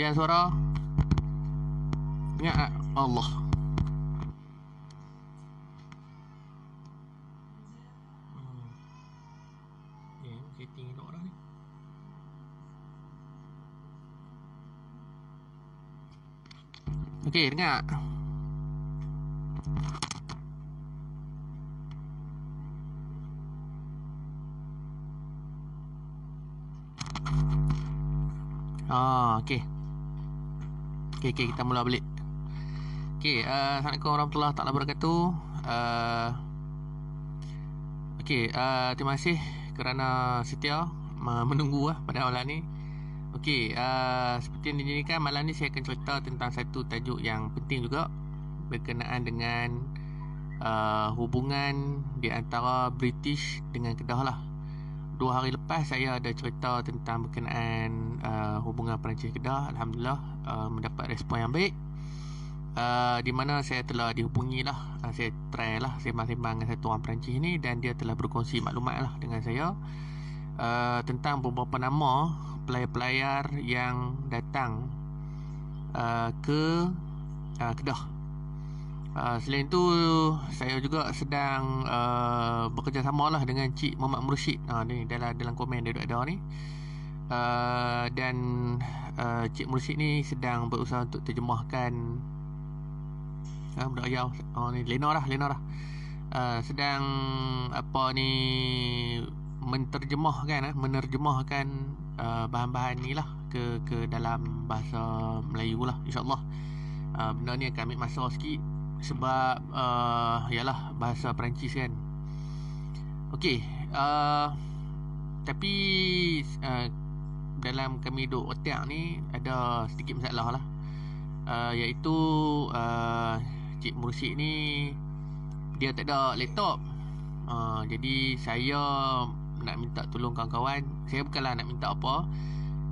Panggilan suara. Ingat tak? Allah. Setting elok dah ni. Okey, dengar. Okey. Okey, kita mula balik. Okey, Assalamualaikum warahmatullahi taala wabarakatuh. Okey, terima kasih kerana setia menunggu pada malam ni. Okey, seperti yang dijanjikan, malam ni saya akan cerita tentang satu tajuk yang penting juga berkenaan dengan hubungan di antara British dengan Kedah lah. 2 hari lepas saya ada cerita tentang berkenaan hubungan Perancis Kedah. Alhamdulillah mendapat respon yang baik, di mana saya telah dihubungi lah, saya try lah sembang-sembang dengan satu orang Perancis ni, dan dia telah berkongsi maklumat lah dengan saya tentang beberapa nama pelayar-pelayar yang datang ke Kedah. Selain tu, saya juga sedang bekerjasama lah dengan Cik Muhammad Mursyid. Ni dalam komen dia ada ni. Dan Cik Mursyid ni sedang berusaha untuk terjemahkan budak Riau. Ni Lena lah. Sedang menerjemahkan bahan-bahan ni lah ke dalam bahasa Melayu lah, insyaAllah. Benda ni akan ambil masa sikit sebab yalah bahasa Perancis kan. Okey, tapi dalam kami duduk hotel ni ada sedikit masalah lah, iaitu Cik Mursyid ni dia tak ada laptop. Jadi saya nak minta tolong kawan-kawan. Saya bukanlah nak minta apa,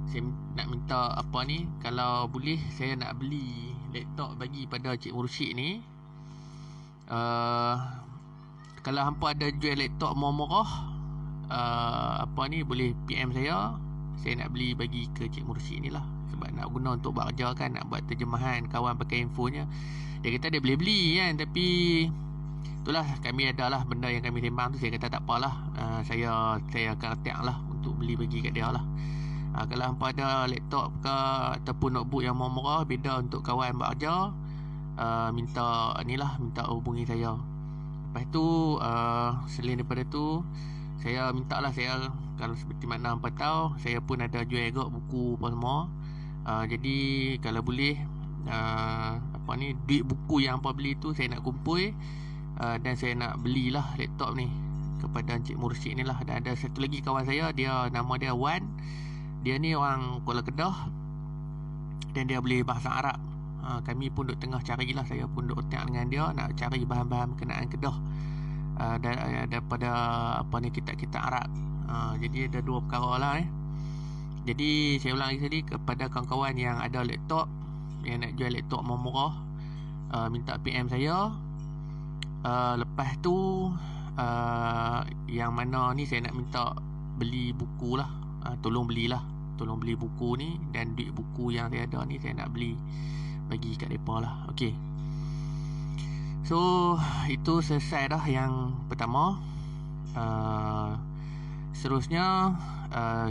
saya nak minta kalau boleh saya nak beli laptop bagi pada Cik Mursyid ni. Kalau hampa ada jual laptop murah-murah, boleh PM saya nak beli bagi ke Cik Mursyid ni lah. Sebab nak guna untuk buat kerja kan, nak buat terjemahan, kawan pakai infonya. Dia kata dia boleh beli kan, tapi itulah, kami ada lah benda yang kami sembang tu. Saya kata tak apalah, saya akan letak lah untuk beli bagi kat dia lah. Kalau hampa ada laptop ke ataupun notebook yang murah-murah, beda untuk kawan buat kerja, minta hubungi saya. Lepas tu selain daripada tu, saya minta lah, saya kalau seperti mana hampa tahu, saya pun ada jual juga buku apa semua. Jadi kalau boleh duit buku yang hampa beli tu saya nak kumpul, dan saya nak belilah laptop ni kepada Encik Mursyid ni lah. Dan ada satu lagi kawan saya, dia nama dia Wan. Dia ni orang Kuala Kedah dan dia boleh bahasa Arab. Kami pun duk tengah carilah, saya pun duk otak dengan dia nak cari bahan-bahan berkenaan Kedah daripada kitab-kitab Arab. Jadi ada 2 perkara lah. Jadi saya ulang lagi tadi, kepada kawan-kawan yang ada laptop, yang nak jual laptop murah, minta PM saya. Lepas tu yang mana ni saya nak minta beli buku lah. Tolong beli buku ni, dan duit buku yang saya ada ni saya nak beli bagi kat mereka lah. Okay, so itu selesai dah yang pertama. Seterusnya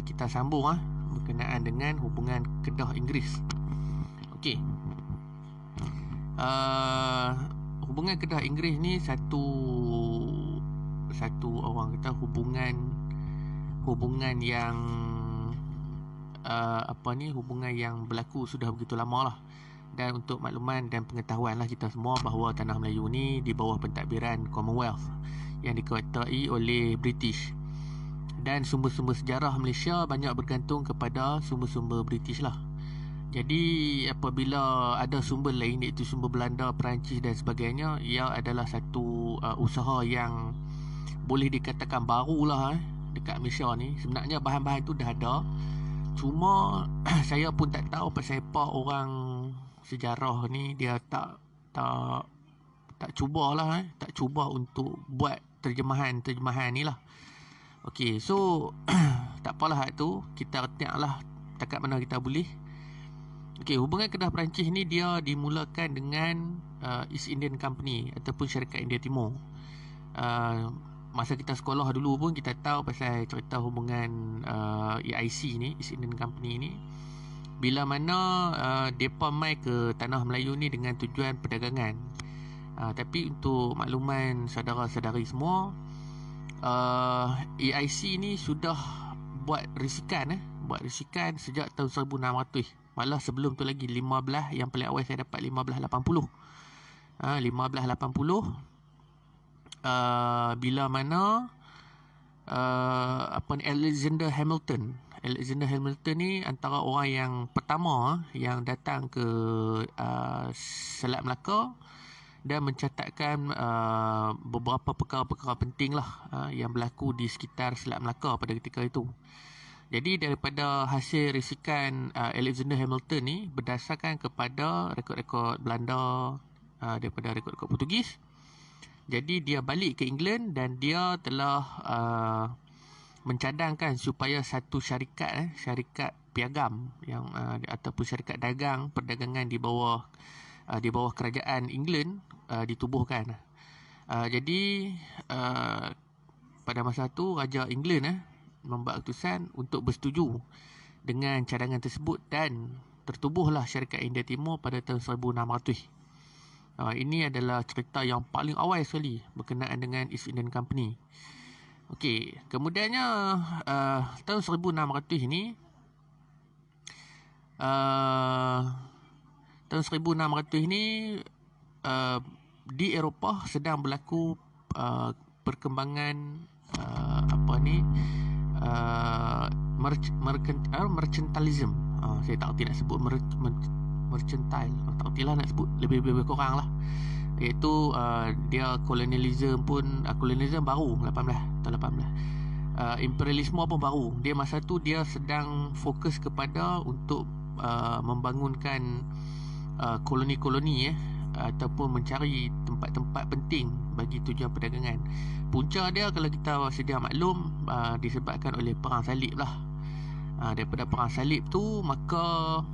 kita sambung berkenaan dengan hubungan Kedah Inggeris. Okay, hubungan Kedah Inggeris ni satu orang kata hubungan yang hubungan yang berlaku sudah begitu lama lah. Dan untuk makluman dan pengetahuan lah kita semua, bahawa tanah Melayu ni di bawah pentadbiran Commonwealth yang dikuasai oleh British, dan sumber-sumber sejarah Malaysia banyak bergantung kepada sumber-sumber British lah. Jadi apabila ada sumber lain, iaitu sumber Belanda, Perancis dan sebagainya, ia adalah satu usaha yang boleh dikatakan barulah dekat Malaysia ni. Sebenarnya bahan-bahan tu dah ada, cuma saya pun tak tahu pasal apa orang sejarah ni dia tak cubalah tak cuba untuk buat terjemahan ni lah. Okey, so tak apalah tu, kita letaklah takat mana kita boleh. Okey, hubungan Kedah Perancis ni dia dimulakan dengan East Indian Company ataupun Syarikat India Timur. Masa kita sekolah dulu pun kita tahu pasal cerita hubungan EIC ni, East Indian Company ni. Bila mana depa mai ke tanah Melayu ni dengan tujuan perdagangan. Tapi untuk makluman saudara-saudari semua, EIC ni sudah buat risikan sejak tahun 1600. Malah sebelum tu lagi 15, yang paling awal saya dapat 1580. 1580 bila mana Alexander Hamilton ni antara orang yang pertama yang datang ke Selat Melaka dan mencatatkan beberapa perkara-perkara penting lah yang berlaku di sekitar Selat Melaka pada ketika itu. Jadi daripada hasil risikan Alexander Hamilton ni berdasarkan kepada rekod-rekod Belanda, daripada rekod-rekod Portugis. Jadi dia balik ke England dan dia telah mencadangkan supaya satu syarikat piagam yang ataupun syarikat dagang perdagangan di bawah kerajaan England ditubuhkan. Jadi pada masa tu Raja England membuat keputusan untuk bersetuju dengan cadangan tersebut dan tertubuhlah Syarikat India Timur pada tahun 1600. Ini adalah cerita yang paling awal sekali berkenaan dengan East Indian Company. Okey, kemudiannya tahun 1600 ni di Eropah sedang berlaku perkembangan mercantilism. Saya tak reti nak sebut mercantile, tak retilah nak sebut, lebih kurang lah. Iaitu dia kolonialism baru 18. Imperialisme pun baru. Dia masa tu dia sedang fokus kepada untuk membangunkan koloni-koloni ataupun mencari tempat-tempat penting bagi tujuan perdagangan. Punca dia kalau kita sedia maklum disebabkan oleh Perang Salib lah. Daripada Perang Salib tu maka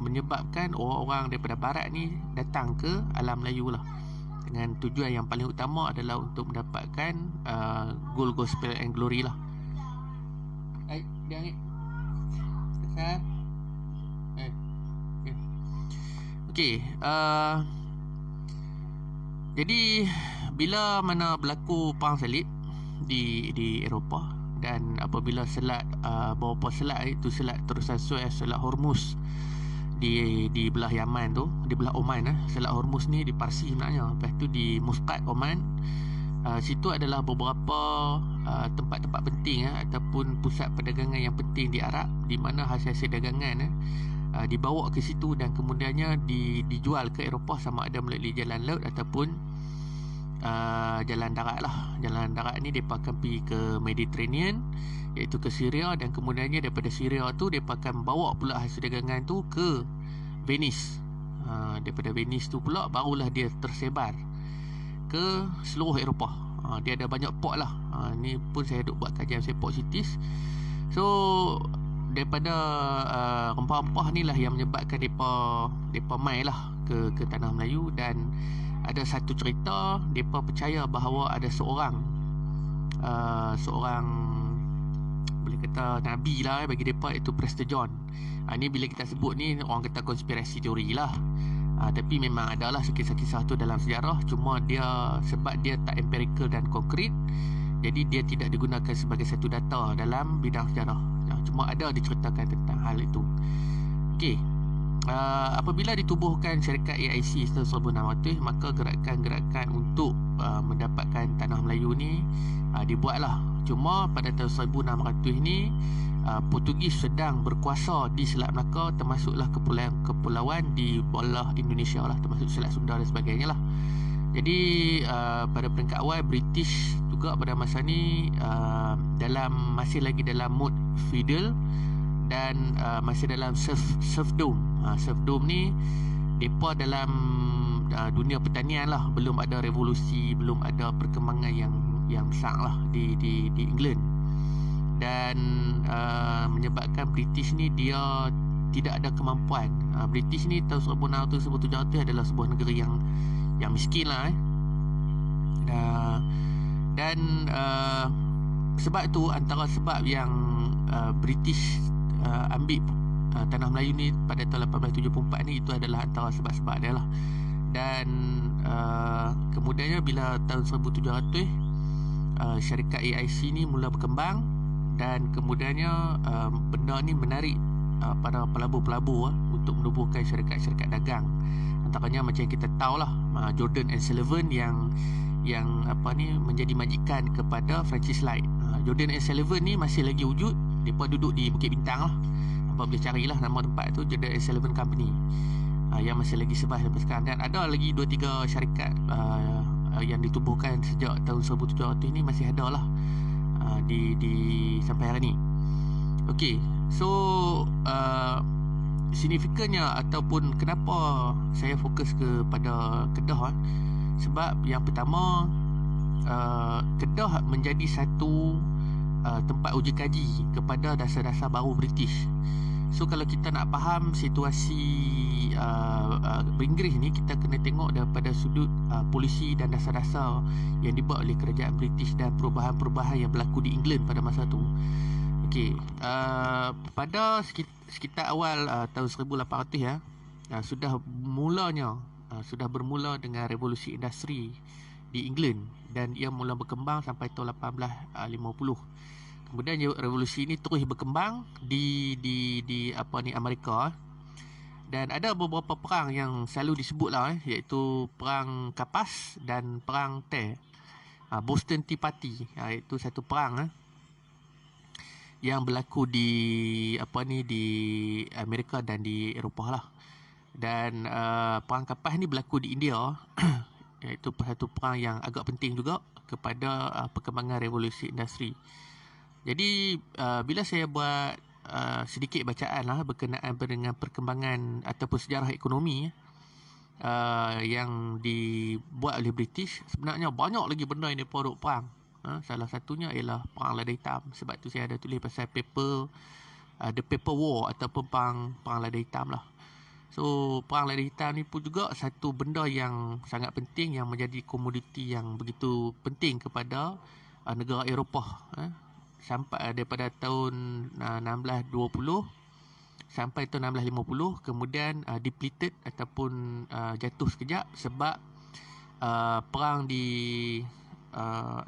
menyebabkan orang-orang daripada barat ni datang ke alam Melayu lah, dengan tujuan yang paling utama adalah untuk mendapatkan gold, gospel and glory lah. Dia ni besar. Okey, jadi bila mana berlaku Perang Salib di Eropah, dan apabila selat beberapa selat itu selat terusan Suez, selat Hormuz di belah Yaman tu, di belah Oman selat Hormuz ni di Parsi sebenarnya. Lepas tu di Muscat, Oman, situ adalah beberapa tempat-tempat penting ataupun pusat perdagangan yang penting di Arab, di mana hasil-hasil dagangan dibawa ke situ dan kemudiannya dijual ke Eropah, sama ada melalui jalan laut ataupun jalan darat lah. Jalan darat ni mereka akan pergi ke Mediterranean, iaitu ke Syria, dan kemudiannya daripada Syria tu mereka akan bawa pula hasil dagangan tu ke Venice. Daripada Venice tu pula barulah dia tersebar ke seluruh Eropah. Dia ada banyak port lah. Ni pun saya duk buat kajian pasal port cities. So daripada rempah-rempah ni lah yang menyebabkan mereka mai lah ke tanah Melayu. Dan ada satu cerita, mereka percaya bahawa ada seorang boleh kata Nabi lah bagi mereka, iaitu Prester John. Ni bila kita sebut ni orang kata konspirasi teori lah. Tapi memang adalah kisah-kisah tu dalam sejarah. Cuma dia sebab dia tak empirical dan konkret, jadi dia tidak digunakan sebagai satu data dalam bidang sejarah. Cuma ada diceritakan tentang hal itu. Okey, apabila ditubuhkan syarikat EIC tahun 1600, maka gerakan-gerakan untuk mendapatkan tanah Melayu ni dibuatlah. Cuma pada tahun 1600 ni Portugis sedang berkuasa di Selat Melaka, termasuklah kepulauan di bawah Indonesia lah, termasuk Selat Sunda dan sebagainya lah. Jadi pada peringkat awal British juga pada masa ni masih lagi dalam mood feudal dan masih dalam serfdom. Serfdom ni depa dalam dunia pertanian lah, belum ada revolusi, belum ada perkembangan yang besar lah di England. Dan menyebabkan British ni dia tidak ada kemampuan. British ni tahun 1600-1700 adalah sebuah negeri yang miskin lah. Dan sebab tu, antara sebab yang British ambil tanah Melayu ni pada tahun 1874 ni, itu adalah antara sebab-sebab dia lah. Dan kemudiannya bila tahun 1700 syarikat AIC ni mula berkembang, dan kemudiannya benda ni menarik para pelabur-pelabur untuk menubuhkan syarikat-syarikat dagang. Antaranya macam kita tahulah Jordan and Sullivan yang menjadi majikan kepada Francis Light. Jordan and Sullivan ni masih lagi wujud. Mereka duduk di Bukit Bintang lah. Apa boleh carilah nama tempat tu, Jordan and Sullivan Company, yang masih lagi survive sampai sekarang. Dan ada lagi 2-3 syarikat yang ditubuhkan sejak tahun 1700 ni masih ada lah di sampai hari ni. Okey, so signifikannya ataupun kenapa saya fokus kepada Kedah, sebab yang pertama, Kedah menjadi satu tempat uji kaji kepada dasar-dasar baru British. So kalau kita nak faham situasi Inggeris ni, kita kena tengok daripada sudut polisi dan dasar-dasar yang dibuat oleh kerajaan British dan perubahan-perubahan yang berlaku di England pada masa tu. Okey, pada sekitar awal tahun 1800 sudah bermula dengan revolusi industri di England, dan ia mula berkembang sampai tahun 1850. Kemudian revolusi ini terus berkembang di Amerika, dan ada beberapa perang yang selalu disebutlah, iaitu perang Kapas dan perang Teh, Boston Tea Party, iaitu satu perang yang berlaku di Amerika dan di Eropah lah. Dan perang Kapas ni berlaku di India iaitu satu perang yang agak penting juga kepada perkembangan revolusi industri. Jadi bila saya buat sedikit bacaan lah berkenaan dengan perkembangan ataupun sejarah ekonomi yang dibuat oleh British, sebenarnya banyak lagi benda yang mereka duk perang. Salah satunya ialah perang lada hitam. Sebab tu saya ada tulis pasal the paper war ataupun perang lada hitam lah. So perang lada hitam ni pun juga satu benda yang sangat penting, yang menjadi komoditi yang begitu penting kepada negara Eropah, sampai daripada tahun 1620 sampai tahun 1650. Kemudian depleted ataupun jatuh sekejap sebab perang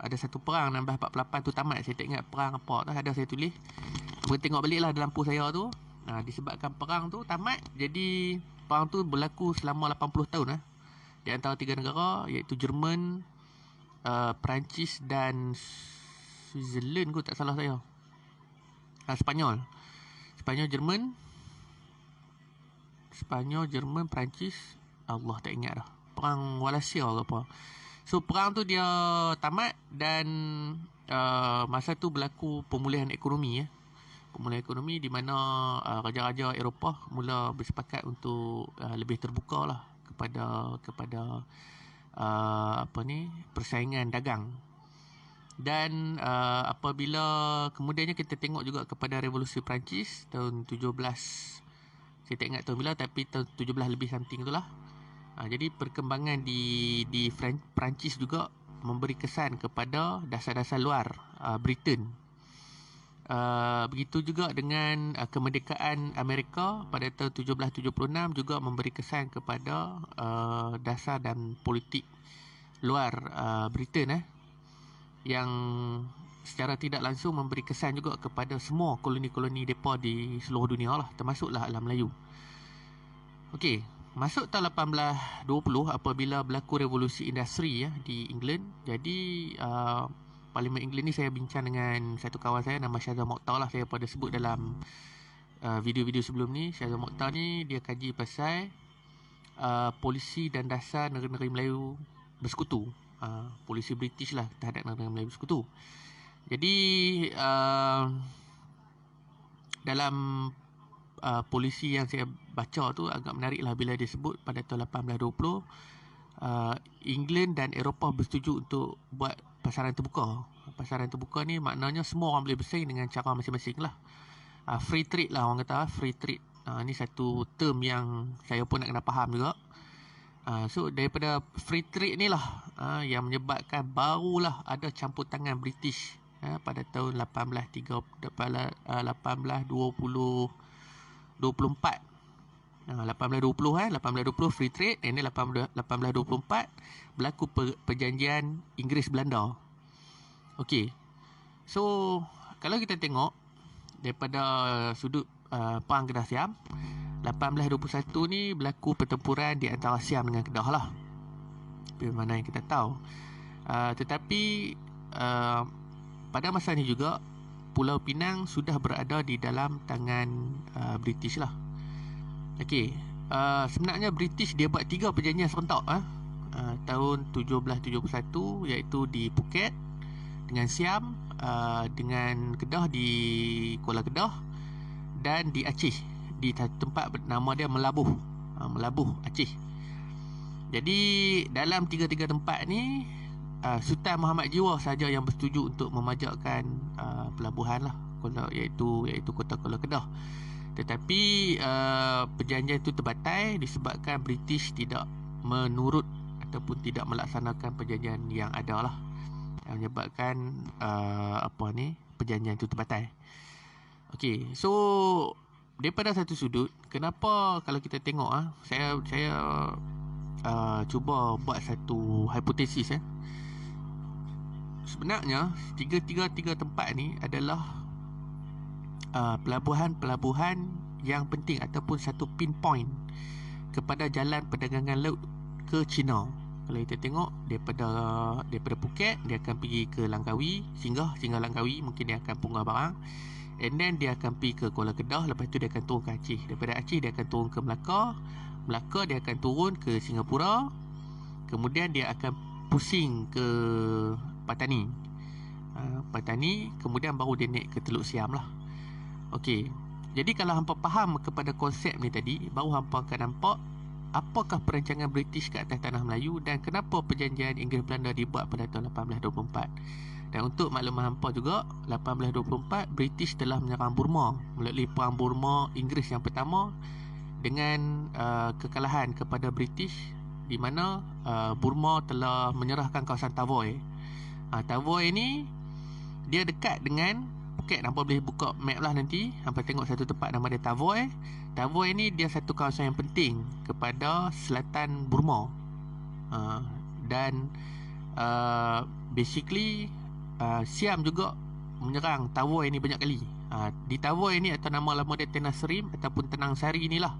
ada satu perang 1648 tu tamat. Saya tak ingat perang apa tu, ada saya tulis. Boleh tengok balik lah dalam lampu saya tu. Disebabkan perang tu tamat, jadi perang tu berlaku selama 80 tahun di antara 3 negara, iaitu Jerman, Perancis dan Switzerland kot tak salah saya. Spanyol, Jerman, Perancis, Allah tak ingat dah. Perang Wallacea ke apa. So perang tu dia tamat, dan masa tu berlaku pemulihan ekonomi di mana raja-raja Eropah mula bersepakat untuk lebih terbuka lah kepada persaingan dagang. Dan apabila kemudiannya kita tengok juga kepada revolusi Perancis tahun 17, saya tak ingat tahun bila, tapi tahun 17 lebih something itulah. Jadi perkembangan di Perancis juga memberi kesan kepada dasar-dasar luar Britain. Begitu juga dengan kemerdekaan Amerika pada tahun 1776 juga memberi kesan kepada dasar dan politik luar Britain, yang secara tidak langsung memberi kesan juga kepada semua koloni-koloni mereka di seluruh dunia lah, termasuklah alam Melayu. Okey, masuk tahun 1820 apabila berlaku revolusi industri di England. Jadi Parlimen England ni saya bincang dengan satu kawan saya nama Syazwan Mokhtar lah. Saya pada sebut dalam video-video sebelum ni. Syazwan Mokhtar ni dia kaji pasal polisi dan dasar negeri-negeri Melayu bersekutu, polisi British lah terhadap negeri Melayu bersekutu. Jadi dalam polisi yang saya baca tu agak menarik lah bila dia sebut pada tahun 1820 England dan Eropah bersetuju untuk buat pasaran terbuka. Pasaran terbuka ni maknanya semua orang boleh bersaing dengan cara masing-masing lah. Free trade lah orang kata, free trade Ni satu term yang saya pun nak kena faham juga. So daripada free trade ni lah yang menyebabkan barulah ada campur tangan British pada tahun 1824. 1820 free trade, ini 1824 berlaku perjanjian Inggeris Belanda. Okey. So kalau kita tengok daripada sudut Perang Kedah Siam, 1821 ni berlaku pertempuran di antara Siam dengan Kedah lah. Bagaimana yang kita tahu. Tetapi pada masa ni juga Pulau Pinang sudah berada di dalam tangan British lah. Okey. Sebenarnya British dia buat 3 perjanjian serentak tahun 1771, iaitu di Phuket dengan Siam, dengan Kedah di Kuala Kedah, dan di Aceh di tempat nama dia Melabuh, Melabuh Aceh. Jadi dalam 3 tempat ni Sultan Muhammad Jiwa saja yang bersetuju untuk memajakkan pelabuhan lah, iaitu kota Kuala Kedah. Tetapi perjanjian itu terbatal disebabkan British tidak menurut ataupun tidak melaksanakan perjanjian yang ada lah, yang menyebabkan perjanjian itu terbatal. Okey, so daripada satu sudut, kenapa kalau kita tengok saya cuba buat satu hipotesis sebenarnya tiga tempat ni adalah pelabuhan-pelabuhan yang penting ataupun satu pinpoint kepada jalan perdagangan laut ke China. Kalau kita tengok daripada Phuket, dia akan pergi ke Langkawi, singgah Langkawi, mungkin dia akan punggah barang, and then dia akan pergi ke Kuala Kedah, lepas tu dia akan turun ke Aceh. Daripada Aceh dia akan turun ke Melaka dia akan turun ke Singapura, kemudian dia akan pusing ke Patani, kemudian baru dia naik ke Teluk Siam lah. Okey, jadi kalau hampa faham kepada konsep ni tadi, baru hampa akan nampak apakah perancangan British ke atas tanah Melayu dan kenapa perjanjian Inggeris Belanda dibuat pada tahun 1824. Dan untuk makluman hampa juga, 1824 British telah menyerang Burma melalui Perang Burma Inggeris yang pertama dengan kekalahan kepada British, di mana Burma telah menyerahkan kawasan Tavoy. Tavoy ni dia dekat dengan Phuket. Hampa boleh buka map lah nanti, hampa tengok satu tempat nama dia Tavoy. Tavoy ni dia satu kawasan yang penting kepada selatan Burma. Dan basically Siam juga menyerang Tavoy ni banyak kali. Di Tavoy ni atau nama lama dia Tanah Serim ataupun Tenang Sari inilah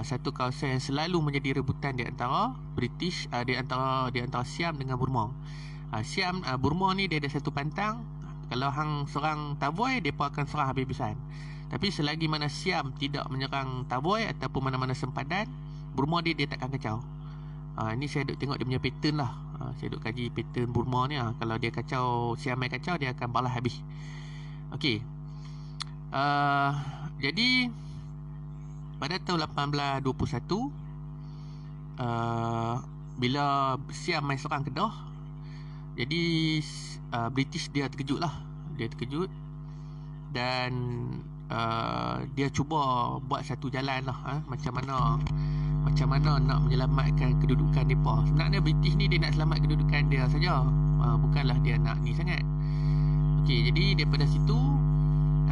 satu kawasan yang selalu menjadi rebutan di antara British, di antara Siam dengan Burma. Burma ni dia ada satu pantang. Kalau hang serang Tavoy, mereka akan serang habis-habisan. Tapi selagi mana Siam tidak menyerang Tavoy ataupun mana-mana sempadan, Burma dia takkan kacau. Ini saya duk tengok dia punya pattern lah. Saya duk kaji pattern Burma ni. Kalau dia kacau, Siam main kacau, dia akan balas habis. Okey. Jadi pada tahun 1821, bila Siam main serang Kedah, jadi British dia terkejut lah. Dia terkejut dan dia cuba buat satu jalan lah, macam mana nak menyelamatkan kedudukan mereka. Sebenarnya British ni dia nak selamat kedudukan dia saja, bukanlah dia nak ni sangat. Okey, jadi daripada situ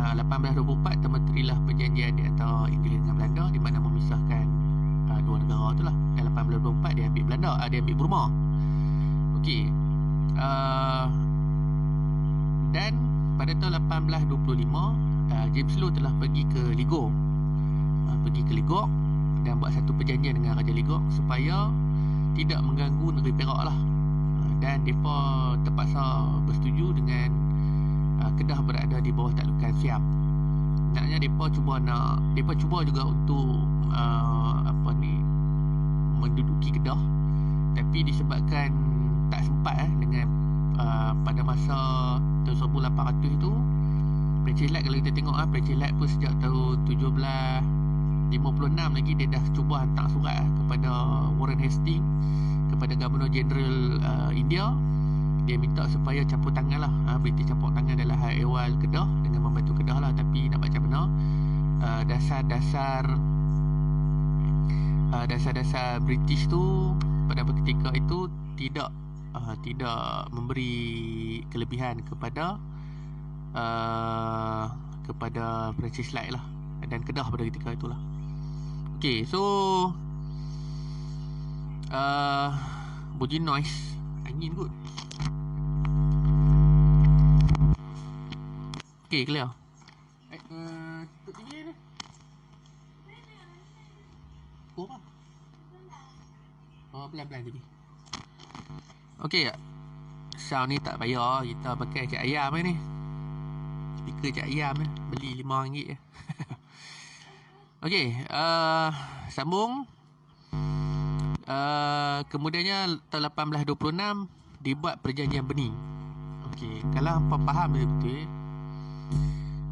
1824 termenterilah perjanjian di antara Inggeris dengan Belanda, di mana memisahkan dua negara tu lah. Dan 1824 dia ambil Belanda, dia ambil Burma. Okey. Dan pada tahun 1825 James Low telah pergi ke Ligor, dan buat satu perjanjian dengan Raja Ligor supaya tidak mengganggu negeri Perak lah. Dan mereka terpaksa bersetuju dengan Kedah berada di bawah taklukan Siam. Naknya mereka cuba juga untuk menduduki Kedah, tapi disebabkan tak sempat dengan pada masa tahun 1800 itu. Perancis Light, kalau kita tengok Perancis Light pun sejak tahun 1756 lagi dia dah cuba hantar surat kepada Warren Hastings, kepada Governor General India. Dia minta supaya campur tangan lah, British campur tangan dalam hal ehwal Kedah dengan membantu Kedah lah. Tapi nak macam mana, dasar-dasar British tu pada ketika itu tidak memberi kelebihan kepada Francis Light lah dan Kedah pada ketika itulah. Okay, so bunyi noise angin kot. Okay, clear. Tutup TV ni. Oh apa? Oh, pelan-pelan tadi. Okay, sound ni tak payah. Kita pakai cak ayam ni. Speaker cak ayam ni. Beli RM5 je. Okay, sambung. Kemudiannya tahun 1826 dibuat perjanjian Beni. Okay, kalau hampa faham betul-betul,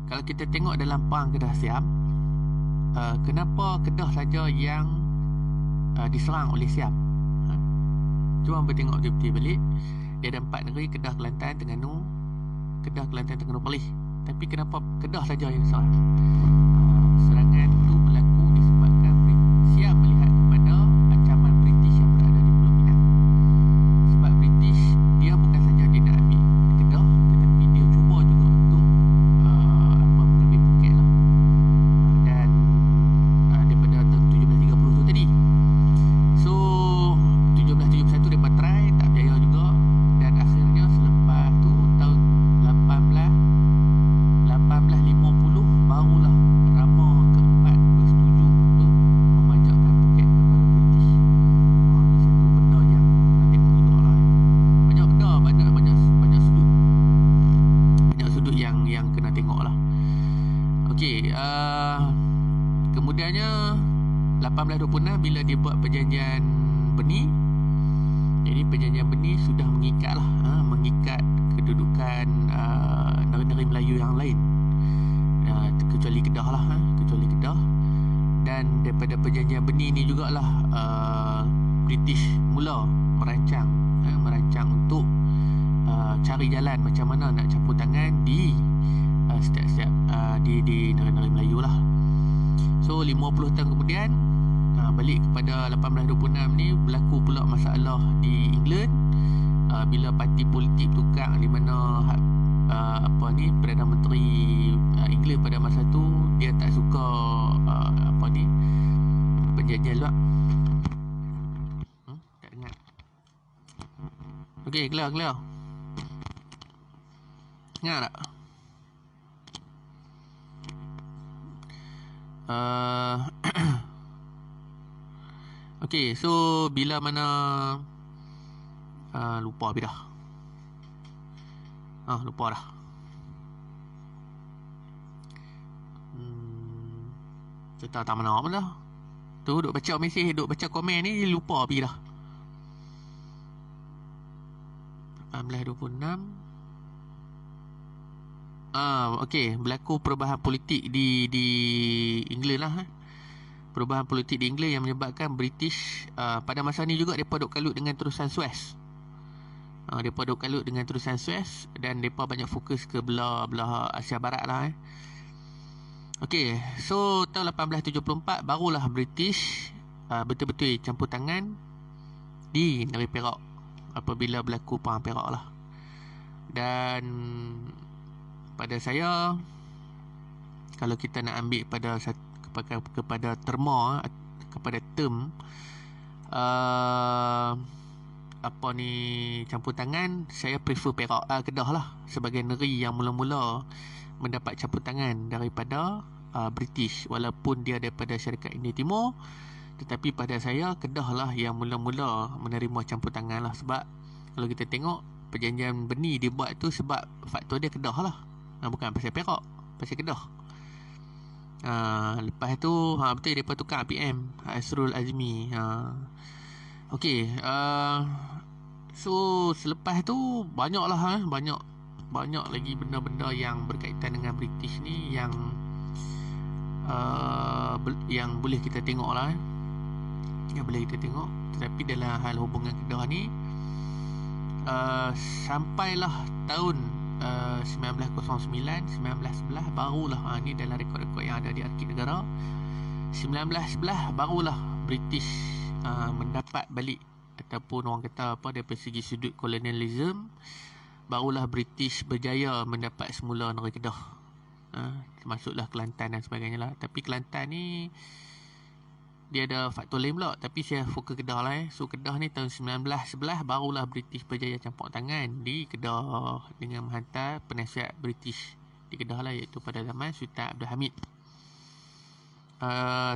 kalau kita tengok dalam perang Kedah Siam, kenapa Kedah saja yang diserang oleh Siam? Cuma hampa tengok betul-betul balik. Dia ada 4 negeri: Kedah, Kelantan, Terengganu, Perlis. Tapi kenapa Kedah saja yang diserang? Serangan itu berlaku disebabkan Siam melihat kepada ancaman British yang berada di Pulau Pinang. Sebab British dia bukan saja dia nak ambil Kedah, tetapi dia cuba juga untuk mengambil Phuket lah. Dan daripada tahun 1730 tu tadi. So 1771 mereka try, tak berjaya juga. Dan akhirnya selepas tu tahun 1850 barulah Rama keempat bersetuju untuk memajakkan Phuket kepada British. Ini satu benda yang kita tengok juga lah. Banyak benda, banyak sudut. Banyak sudut yang kena tengok lah. Okey, kemudiannya 1826 bila dia buat perjanjian Beni. Jadi perjanjian Beni sudah mengikat lah, mengikat kedudukan negeri Melayu yang lain, kecuali Kedah lah, kecuali Kedah. Dan daripada perjanjian Beni ni jugalah British mula merancang untuk cari jalan macam mana nak campur tangan di setiap di negeri Melayu lah. So 50 tahun kemudian, balik kepada 1826 ni, berlaku pula masalah di England, bila parti politik tukar, di mana Perdana Menteri England pada masa tu dia tak suka perjanjian luar. Tak dengar. Okey, clear. Dengar tak? Okey, so bila mana lupa habis dah. Lupa dah. Saya tak mana apa dah. Tu duk baca mesej, duk baca komen ni lupa habis dah. 1826. Okey, berlaku perubahan politik di England lah. Perubahan politik di England yang menyebabkan British pada masa ni juga mereka duk kalut dengan terusan Suez. Mereka duk kalut dengan terusan Suez dan mereka banyak fokus ke belah Asia Barat lah. Okey, so tahun 1874 barulah British betul-betul campur tangan di negeri Perak apabila berlaku perang Perak lah. Dan pada saya, kalau kita nak ambil kepada terma, kepada term campur tangan, saya prefer Perak, Kedah lah, sebagai negeri yang mula-mula mendapat campur tangan daripada British. Walaupun dia daripada syarikat India Timur, tetapi pada saya Kedah lah yang mula-mula menerima campur tangan lah. Sebab kalau kita tengok perjanjian Beni dibuat tu sebab faktor dia Kedah lah, bukan pasal Perak, pasal Kedah. Lepas tu betul mereka tukar PM Asrul Azmi. Okey, so selepas tu banyaklah banyak lagi benda-benda yang berkaitan dengan British ni yang boleh kita tengok lah, yang boleh kita tengok. Tetapi dalam hal hubungan Kedah ni, sampailah tahun 1909, 1911 barulah ni dalam rekod-rekod yang ada di Arkib Negara. 1911 barulah British mendapat balik, ataupun orang kata apa, daripada segi sudut kolonialism, barulah British berjaya mendapat semula negeri Kedah. Termasuklah Kelantan dan sebagainya lah. Tapi Kelantan ni dia ada faktor lain pula, tapi saya fokus Kedah lah. So Kedah ni tahun 1911 barulah British berjaya campur tangan di Kedah dengan menghantar penasihat British di Kedah lah, iaitu pada zaman Sultan Abdul Hamid.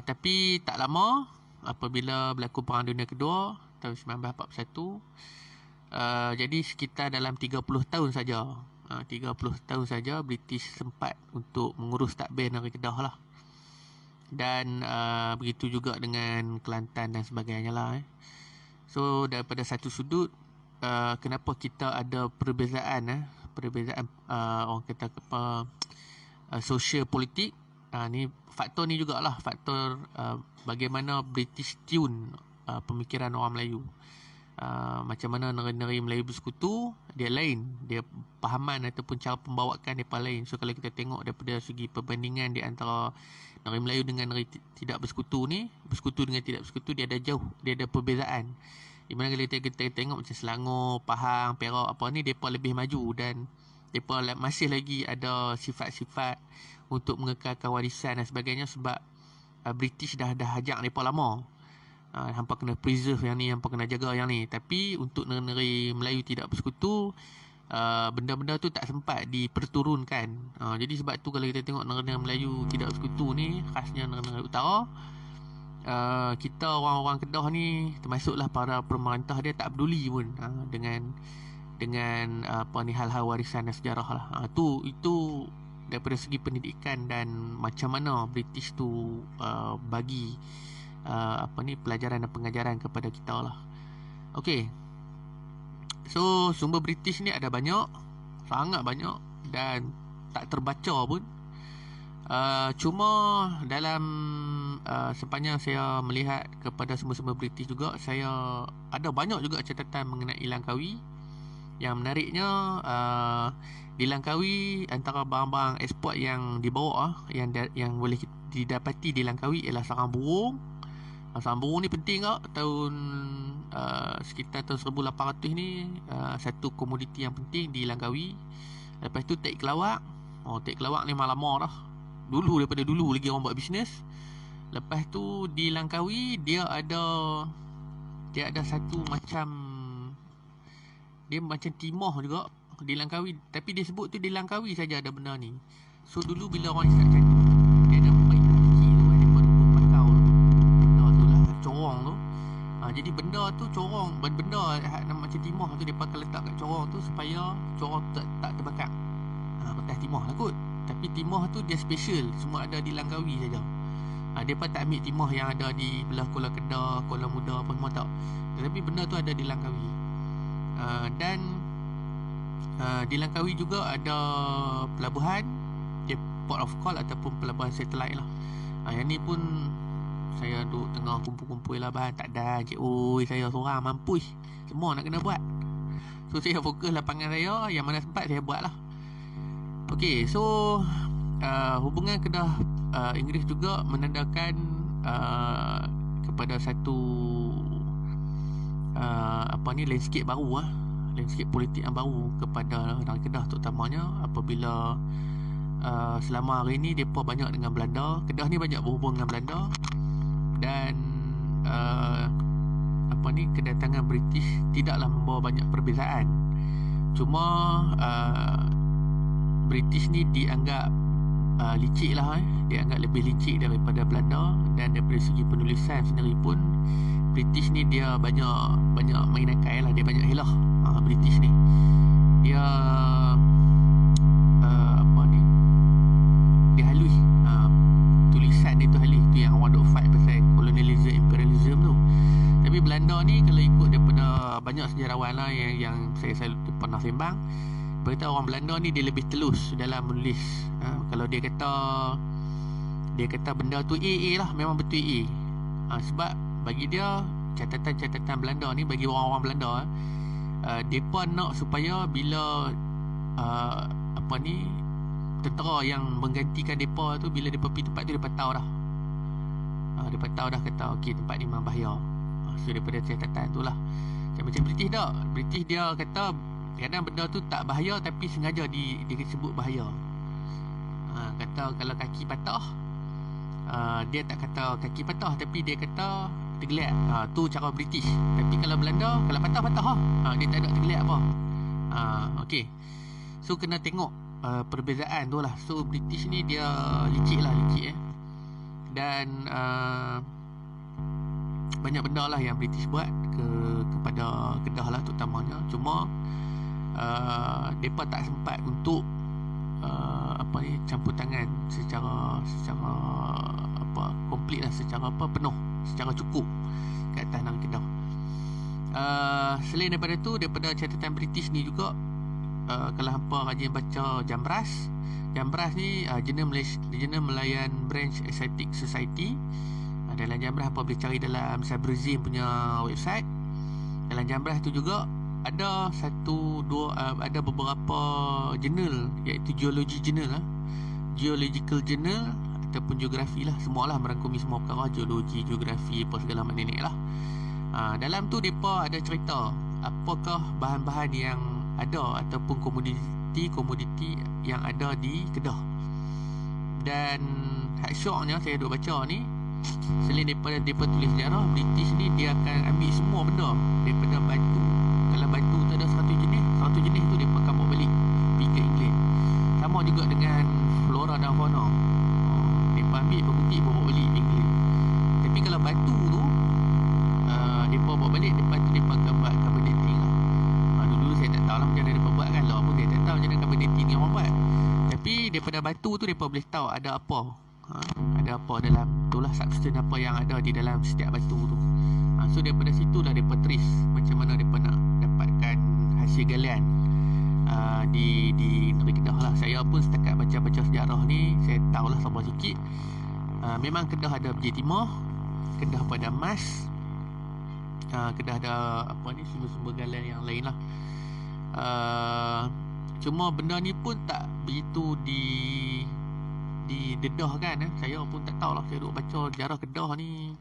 Tapi tak lama apabila berlaku Perang Dunia Kedua tahun 1941, jadi sekitar dalam 30 tahun saja, 30 tahun saja British sempat untuk mengurus takbir negeri Kedah lah. Dan begitu juga dengan Kelantan dan sebagainya lah. So daripada satu sudut, kenapa kita ada perbezaan orang kata apa, sosial politik, ni faktor ni jugalah faktor bagaimana British tune pemikiran orang Melayu. Macam mana negeri-negeri Melayu bersekutu, dia lain, dia pahaman ataupun cara pembawaan dia lain. So kalau kita tengok daripada segi perbandingan di antara negeri Melayu dengan negeri tidak bersekutu ni, bersekutu dengan tidak bersekutu, dia ada jauh, dia ada perbezaan. Di mana kalau kita tengok macam Selangor, Pahang, Perak apa ni, mereka lebih maju dan mereka masih lagi ada sifat-sifat untuk mengekalkan warisan dan sebagainya, sebab British dah hajak mereka lama. Hampa kena preserve yang ni, hampa kena jaga yang ni. Tapi untuk negeri Melayu tidak bersekutu, benda-benda tu tak sempat diperturunkan. Jadi sebab tu kalau kita tengok negara Melayu tidak bersekutu ni, khasnya negara utara, kita orang-orang Kedah ni, termasuklah para pemerintah, dia tak peduli pun dengan apa ni, hal-hal warisan dan sejarah lah. Itu daripada segi pendidikan dan macam mana British tu bagi pelajaran dan pengajaran kepada kita lah. Okey. So sumber British ni ada banyak, sangat banyak, dan tak terbaca pun. Cuma dalam sepanjang saya melihat kepada sumber-sumber British juga, saya ada banyak juga catatan mengenai Langkawi. Yang menariknya, di Langkawi antara barang-barang eksport yang dibawa yang boleh didapati di Langkawi ialah sarang burung. Sarang burung ni penting tak? Sekitar tahun 1800 ni, satu komoditi yang penting di Langkawi. Lepas tu tek kelawak. Tek kelawak ni lama dah. Daripada dulu lagi orang buat bisnes. Lepas tu di Langkawi dia ada satu macam, dia macam timah juga di Langkawi, tapi dia sebut tu di Langkawi saja ada benda ni. So dulu bila orang isap candu, dia ada permainan kecil tu, dia pun pakau benda tu lah, corong tu. Jadi benda tu corong, benda macam timah tu dia pakai letak kat corong tu supaya corong tak terbakar. Bekas timah lah kot. Tapi timah tu dia special, semua ada di Langkawi saja. Dia pun tak ambil timah yang ada di belah Kuala Kedah, Kuala Muda apa semua, tak. Tetapi benda tu ada di Langkawi. Dan di Langkawi juga ada pelabuhan, dia port of call ataupun pelabuhan satelit lah. Yang ni pun saya duduk tengah kumpul-kumpul lah bahan, tak ada cik, saya seorang mampu semua nak kena buat. So saya fokus lapangan saya, yang mana sempat saya buat lah. Okey, so hubungan Kedah Inggeris juga menandakan kepada satu landscape baru, landscape politik yang baru kepada negara Kedah terutamanya, apabila selama hari ni depa banyak dengan Belanda. Kedah ni banyak berhubung dengan Belanda, dan kedatangan British tidaklah membawa banyak perbezaan. Cuma British ni dianggap licik lah, dianggap lebih licik daripada Belanda. Dan daripada segi penulisan sendiri pun, British ni dia banyak main akal lah, dia banyak hilah. British ni dia dia halus, tulisan dia tu halus. Tu yang orang duk fight pasal colonialism, imperialism tu. Tapi Belanda ni kalau ikut daripada banyak sejarawan lah yang saya pernah sembang, berkata orang Belanda ni dia lebih telus dalam menulis. Kalau dia kata benda tu A lah, memang betul A. Sebab bagi dia, catatan Belanda ni, bagi orang-orang Belanda, mereka nak supaya bila apa ni, tentera yang menggantikan depa tu, bila depa pergi tempat tu depa tahu dah. Depa tahu dah, kata okey tempat ni memang bahaya. So daripada catatan tu lah. Macam British tak, British dia kata kadang benda tu tak bahaya tapi sengaja disebut bahaya. Kata kalau kaki patah, dia tak kata kaki patah, tapi dia kata tergeliat. Tu cara British. Tapi kalau Belanda, kalau patah-patah dia tak ada tergeliat apa. Okey. So kena tengok perbezaan tu lah. So British ni dia licik dan banyak benda lah yang British buat kepada Kedah lah terutamanya. Cuma mereka tak sempat untuk campur tangan secara komplit lah, secara penuh, secara cukup kat tanah Kedah. Selain daripada tu, daripada catatan British ni juga, kalau hampa rajin baca Jambras ni Jurnal Melayan Branch Asiatic Society. Dalam Jambras hampa boleh cari dalam Cyberzim punya website. Dalam Jambras tu juga ada ada beberapa jurnal, iaitu Geological Journal ataupun Geografi lah. Semualah merangkumi semua perkara, geologi, geografi, apa segala macam ni lah. Dalam tu mereka ada cerita apakah bahan-bahan yang ada ataupun komoditi yang ada di Kedah. Dan syoknya saya duk baca ni, selain daripada mereka tulis sejarah, British ni dia akan ambil semua benda daripada batu. Kalau batu tu ada 100 jenis tu mereka akan bawa balik pergi ke England. Sama juga dengan flora dan fauna. Mereka ambil berbutik bawa balik ke England. Tapi kalau batu tu mereka bawa balik, lepas tu mereka akan buat carbon dating lah. Dulu saya tak tahu lah macam mana mereka buat kan. Lah pun saya tak tahu macam mana carbon dating yang orang buat. Tapi daripada batu tu mereka boleh tahu ada apa. Ada apa dalam tu lah, substance apa yang ada di dalam setiap batu tu. So daripada situ lah mereka trace macam mana mereka nak dapatkan hasil galian di negeri Kedah lah. Saya pun setakat baca-baca sejarah ni, saya tahulah sama sikit. Memang Kedah ada biji timah, Kedah pada emas, Kedah ada sumber-sumber galian yang lain lah. Cuma benda ni pun tak begitu didedahkan. Saya pun tak tahulah, saya duk baca sejarah Kedah ni.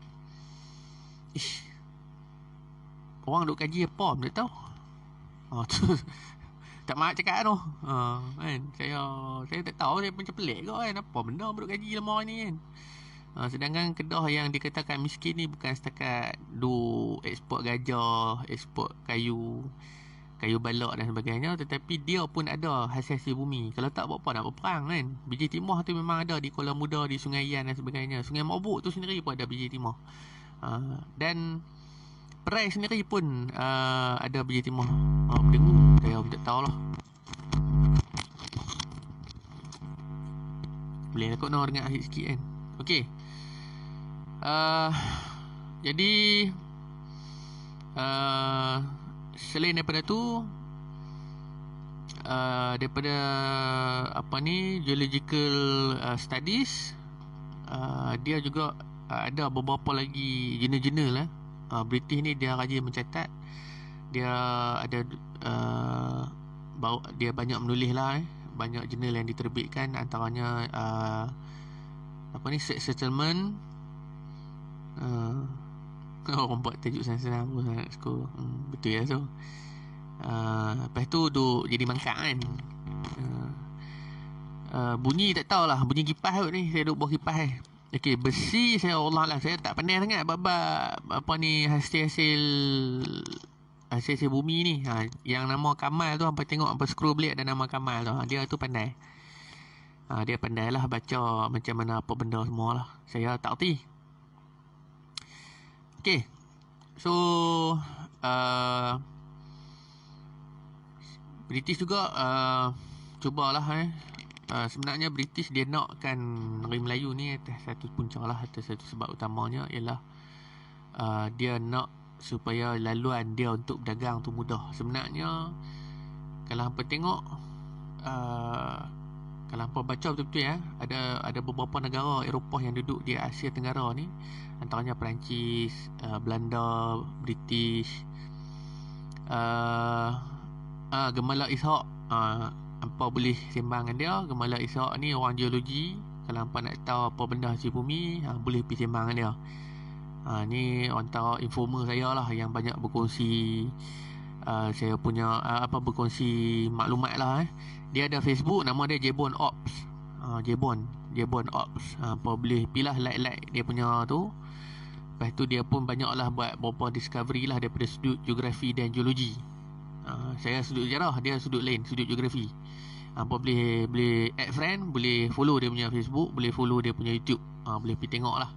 Orang duk kaji apa pun tak tahu. Tu tak maaf cakap tu. Kan saya tak tahu, saya macam pelik ke kan, apa benda duk kaji lama ni kan. Sedangkan Kedah yang dikatakan miskin ni bukan setakat duk ekspor gajah, ekspor kayu balak dan sebagainya, tetapi dia pun ada hasil-hasil bumi. Kalau tak buat apa nak berperang kan. Biji timah tu memang ada di Kuala Muda, di Sungai Yan dan sebagainya. Sungai Mabuk tu sendiri pun ada biji timah. Dan Perai sendiri pun ada biji timah. Dengung, saya tak tahulah. Boleh aku nak dengar akhir sikit kan. Okey. Jadi selain daripada tu, daripada geological studies, dia juga ada beberapa lagi jurnal-jurnal British ni dia rajin mencatat. Dia ada dia banyak menulis lah banyak jurnal yang diterbitkan, antaranya settlement. Orang buat tajuk senang-senang pun sangat suka. Betul ya. So lepas tu duk jadi mangkak kan. Bunyi tak tahulah, bunyi kipas kot ni. Saya duk buat kipas Okey, besi saya Allah lah, saya tak pandai sangat bab hasil bumi ni. Yang nama Kamal tu, hampa tengok hampa scroll blade ada nama Kamal tu. Dia tu pandai. Dia pandai lah baca macam mana apa benda semua lah. Saya tak erti. Okey. So British juga cubalah sebenarnya British dia nakkan negeri Melayu ni atas satu punca lah, atas satu sebab utamanya ialah dia nak supaya laluan dia untuk berdagang tu mudah. Sebenarnya kalau hampa tengok, kalau hampa baca betul-betul ada beberapa negara Eropah yang duduk di Asia Tenggara ni, antaranya Perancis, Belanda, British, Gemala Ishak, hampa boleh sembang dengan dia. Gembala Ishak ni orang geologi. Kalau hampa nak tahu apa benda hasil bumi, boleh pergi sembang dengan dia. Ni antara informer saya lah yang banyak berkongsi saya punya berkongsi maklumat lah. Dia ada Facebook, nama dia Jebon Ops. Jebon Ops. Apa boleh pilih like dia punya tu. Lepas tu dia pun banyak lah buat beberapa discovery lah daripada sudut geografi dan geologi. Saya sudut sejarah, dia sudut lain, sudut geografi. Apa boleh add friend, boleh follow dia punya Facebook, boleh follow dia punya YouTube. Boleh pergi tengok lah.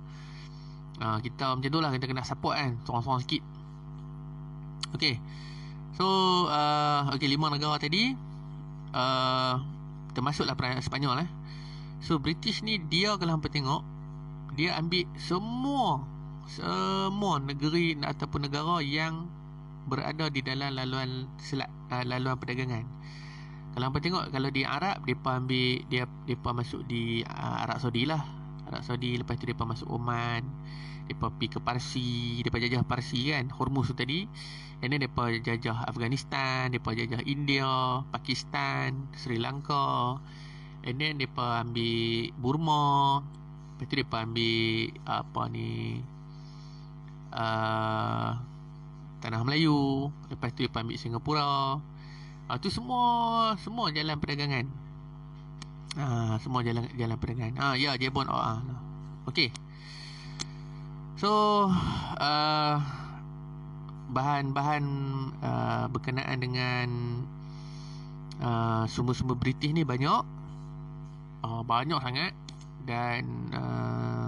Kita macam tu lah, kita kena support kan, sorang-sorang sikit. Okay. So 5 negara tadi termasuklah Sepanyol. So British ni dia kalau hampa tengok, dia ambil semua negeri ataupun negara yang berada di dalam laluan perdagangan. Kalau hampa tengok, kalau di Arab depa ambil depa masuk di Arab Saudi lah. Arab Saudi, lepas tu depa masuk Oman, depa pergi ke Parsi, depa jajah Parsi kan, Hormuz tu tadi. And then depa jajah Afghanistan, depa jajah India, Pakistan, Sri Lanka. And then depa ambil Burma. Lepas tu depa ambil Tanah Melayu. Lepas tu depa ambil Singapura. Tu semua jalan perdagangan. Semua jalan perdagangan. Ya, Jebon. Okey. So bahan-bahan berkenaan dengan sumber-sumber British ni banyak sangat. Dan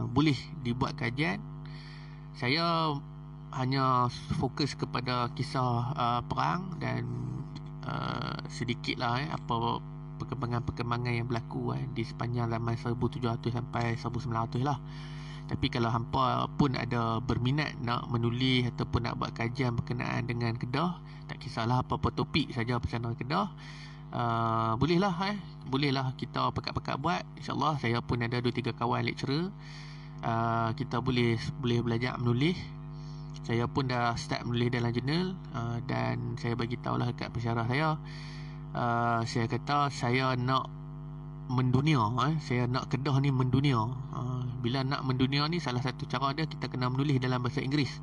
boleh dibuat kajian. Saya hanya fokus kepada kisah perang dan sedikit lah apa perkembangan-perkembangan yang berlaku di sepanjang zaman 1700 sampai 1900 lah. Tapi kalau hampa pun ada berminat nak menulis ataupun nak buat kajian berkenaan dengan Kedah, tak kisahlah apa-apa topik saja berkenaan Kedah, bolehlah kita pekat-pekat buat. InsyaAllah saya pun ada 2-3 kawan lecturer. Kita boleh belajar menulis. Saya pun dah start menulis dalam jurnal, dan saya bagi tahulah dekat pensyarah saya. Saya kata saya nak mendunia. Saya nak Kedah ni mendunia. Bila nak mendunia ni, salah satu cara dia, kita kena menulis dalam bahasa Inggeris.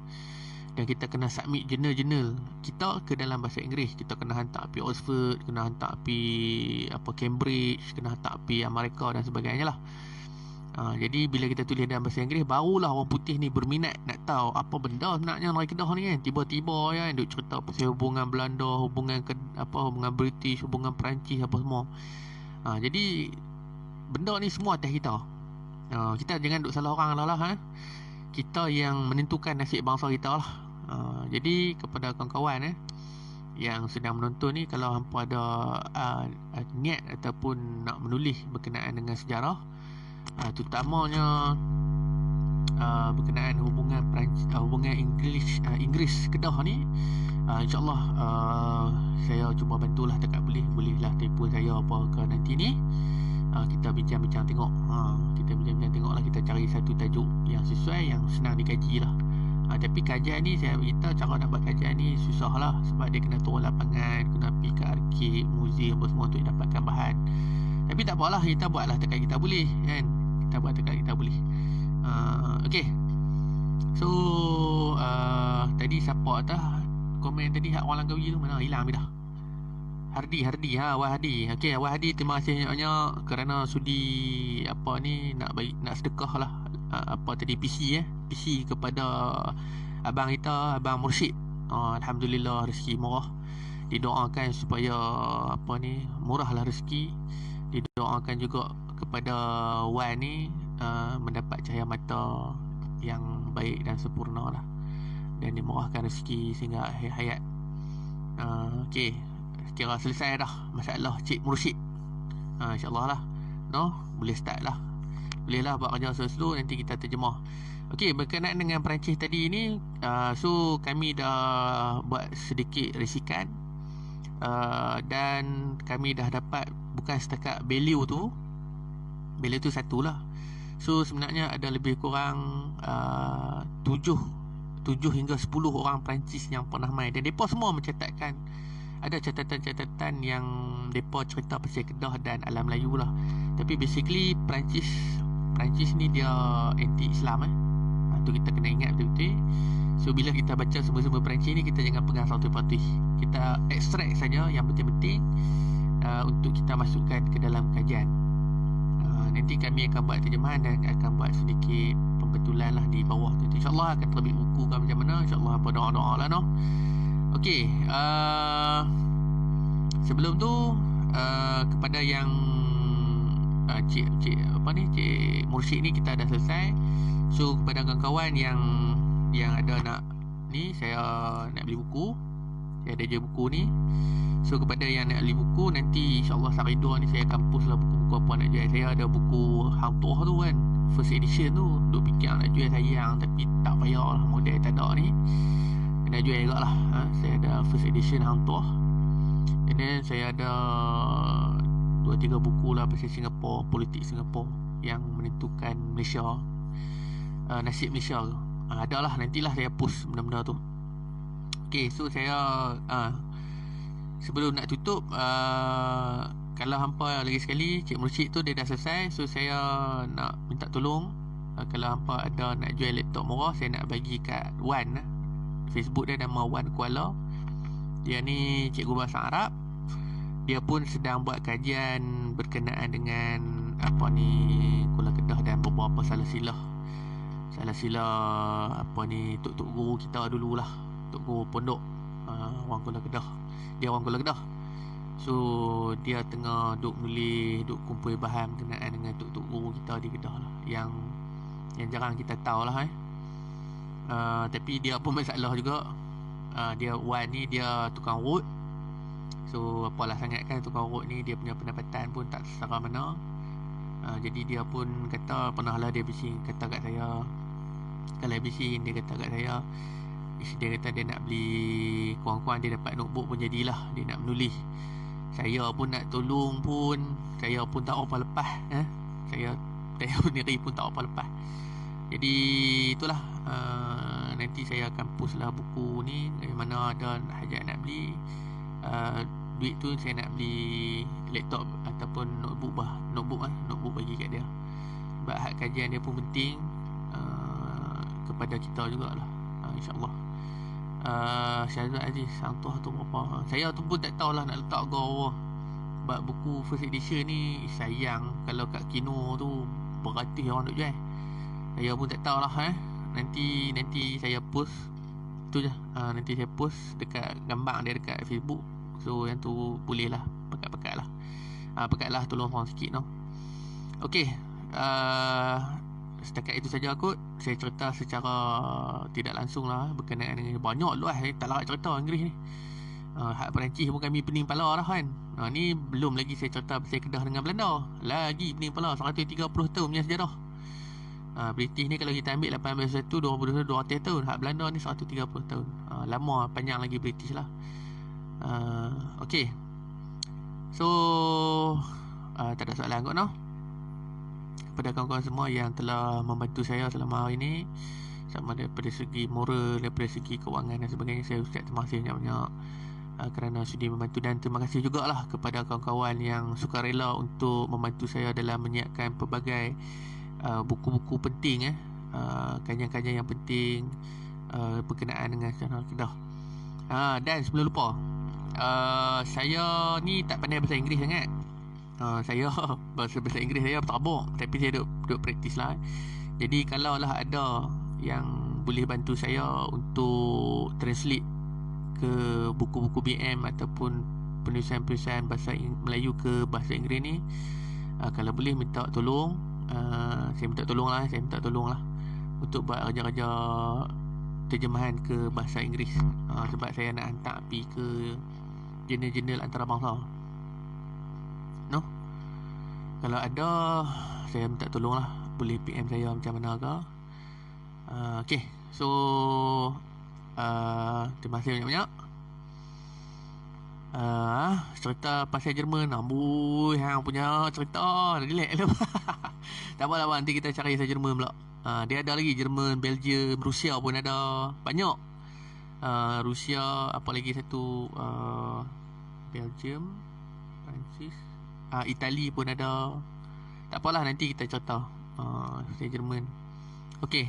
Dan kita kena submit jurnal-jurnal kita ke dalam bahasa Inggeris. Kita kena hantar pergi Oxford, kena hantar pergi Cambridge, kena hantar pergi Amerika dan sebagainya lah. Jadi bila kita tulis dalam bahasa Inggeris, barulah orang putih ni berminat nak tahu apa benda sebenarnya negeri Kedah ni kan. Tiba-tiba duk cerita pasal hubungan Belanda, hubungan British, hubungan Perancis, apa semua. Jadi benda ni semua atas kita. Kita jangan duk salah orang lah. Kita yang menentukan nasib bangsa kita lah. Jadi kepada kawan-kawan yang sedang menonton ni, kalau hampa ada niat ataupun nak menulis berkenaan dengan sejarah, terutamanya berkenaan hubungan Inggeris Kedah ni, InsyaAllah saya cuba bantulah dekat bolehlah telefon saya apa ke nanti ni. Kita bincang-bincang tengok. Kita bincang-bincang tengok lah. Kita cari satu tajuk yang sesuai, yang senang dikaji lah. Tapi kajian ni, saya beritahu cara nak buat kajian ni susah lah. Sebab dia kena turun lapangan, kena pergi ke arkib, muzium apa semua untuk dapatkan bahan. Tapi tak apalah, kita buatlah dekat kita boleh kan. Kita buat dekat kita boleh. Okay. So tadi siapa dah komen tadi, hak orang Langkawi tu mana hilang dah. Hardi Wah Hardi. Okey, Wah Hardi, terima kasih banyak kerana sudi nak sedekah lah PC kepada abang kita, Abang Mursyid. Alhamdulillah rezeki murah. Didoakan supaya murahlah rezeki. Didoakan juga kepada Wan ni mendapat cahaya mata yang baik dan sempurna lah, dan dimurahkan rezeki sehingga akhir hayat. Okey, kira selesai dah masalah Cik Mursyid. InsyaAllah lah, boleh start lah. Boleh lah buat kerja slow-slow, nanti kita terjemah. Okey, berkenaan dengan Perancis tadi ni, so kami dah buat sedikit resikan, dan kami dah dapat bukan setakat value tu satu lah. So sebenarnya ada lebih kurang 7 hingga 10 orang Perancis yang pernah main, dan mereka semua mencatatkan ada catatan-catatan yang mereka cerita pasal Kedah dan alam Melayu lah. Tapi basically Perancis ni dia anti-Islam tu kita kena ingat betul-betul. So bila kita baca semua-semua Perancis ni, kita jangan pegang satu patih. Kita ekstrak saja yang penting-penting untuk kita masukkan ke dalam kajian. Nanti kami akan buat terjemahan dan akan buat sedikit pembetulan lah di bawah tu. InsyaAllah akan terbit buku kan macam mana. InsyaAllah apa doa-doa lah no. Okey, sebelum tu kepada yang Cik Mursyid ni kita dah selesai. So kepada kawan-kawan yang ada nak ni, saya nak beli buku. Saya ada je buku ni. So kepada yang nak beli buku, nanti insyaAllah Saridur ni saya akan post lah buku-buku apa nak jual. Saya ada buku Hang Tuah tu kan, first edition tu. Duk fikir nak jual sayang, tapi tak payah lah, model tak ada ni. Kena jual juga lah. Saya ada first edition Hang Tuah. And then saya ada 2-3 buku lah pasal Singapura, politik Singapura yang menentukan Malaysia, nasib Malaysia tu. Ada lah, nantilah saya post benda-benda tu. Okay, so saya sebelum nak tutup, kalau hampa lagi sekali, Cik Mursyid tu dia dah selesai. So saya nak minta tolong, kalau hampa ada nak jual laptop murah, saya nak bagi kat Wan. Facebook dia nama Wan Kuala. Dia ni cikgu bahasa Arab. Dia pun sedang buat kajian berkenaan dengan apa ni, Kuala Kedah dan beberapa salah silah apa ni, tok-tok guru kita dululah, tok guru pondok, orang Kuala Kedah. Dia orang Kuala Kedah. So dia tengah duk nulis, duk kumpul bahan berkenaan dengan tok-tok guru kita di Kedah lah, yang jarang kita tahu lah tapi dia pun masalah juga. Dia Wan ni dia tukang urut. So apalah sangat kan tukang urut ni, dia punya pendapatan pun tak sesara mana. Jadi dia pun kata, pernah lah dia bising kata kat saya, kalau bising dia kata kat saya, dia kata dia nak beli, kurang-kurang dia dapat notebook pun jadilah, dia nak menulis. Saya pun nak tolong pun, saya pun tak apa lepas. Saya sendiri pun tak apa lepas. Jadi itulah, nanti saya akan post lah buku ni, dari mana ada hajat nak beli. Duit tu saya nak beli laptop ataupun notebook bagi kat dia. Sebab hak kajian dia pun penting kepada kita jugalah, insyaAllah. Syazwan Aziz, Hang Tuah tu berapa? Saya tu pun tak tahulah nak letak ke bawah. Sebab buku first edition ni sayang, kalau kat Kino tu beratus orang duk jual. Saya pun tak tahulah. Nanti saya post tu je. Nanti saya post dekat gambar dia dekat Facebook. So yang tu boleh lah, pekat-pekat lah. Pekat lah, tolong orang sikit no. Okay, setakat itu saja kot. Saya cerita secara tidak langsung lah berkenaan dengan banyak lu lah. Saya tak larat cerita Inggeris ni. Hak Perancis pun kami pening pala lah kan. Ni belum lagi saya cerita pasal Kedah dengan Belanda. Lagi pening pala, 130 tahun punya sejarah. British ni kalau kita ambil 1821, 200 tahun. Hak Belanda ni 130 tahun. Lama, panjang lagi British lah. Okay, so tak ada soalan kot no. Kepada kawan-kawan semua yang telah membantu saya selama hari ini, sama daripada segi moral, daripada segi kewangan dan sebagainya, saya ucap terima kasih banyak-banyak kerana sudi membantu. Dan terima kasih jugalah kepada kawan-kawan yang sukarela untuk membantu saya dalam menyiapkan pelbagai buku-buku penting, kajian-kajian yang penting berkenaan dengan channel Kedah. Dan sebelum lupa, saya ni tak pandai bahasa Inggeris sangat. Saya bahasa Inggeris saya bertabuk, tapi saya duk praktis lah. Jadi kalau lah ada yang boleh bantu saya untuk translate ke buku-buku BM ataupun penulisan-penulisan bahasa Melayu ke bahasa Inggeris ni, kalau boleh minta tolong. Saya minta tolong lah untuk buat kerja-kerja terjemahan ke bahasa Inggeris. Sebab saya nak hantar pergi ke jurnal-jurnal antarabangsa no. Kalau ada, saya minta tolong lah, boleh PM saya macam mana ke. Okay, so terima kasih banyak-banyak. Cerita pasal Jerman, amboi hang punya cerita relax lah. Tak apalah bang, nanti kita cari pasal Jerman pula. Dia ada lagi Jerman, Belgium, Rusia pun ada banyak. Rusia, apa lagi satu, Belgium, Perancis, Itali pun ada. Tak apalah, nanti kita contoh. Saya Jerman. Okey,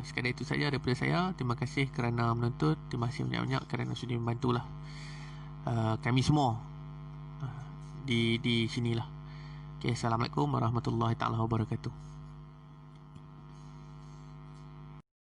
sekadar itu saja daripada saya. Terima kasih kerana menonton. Terima kasih banyak-banyak kerana sudi membantulah kami semua di sinilah. Okey, Assalamualaikum warahmatullahi taala wabarakatuh.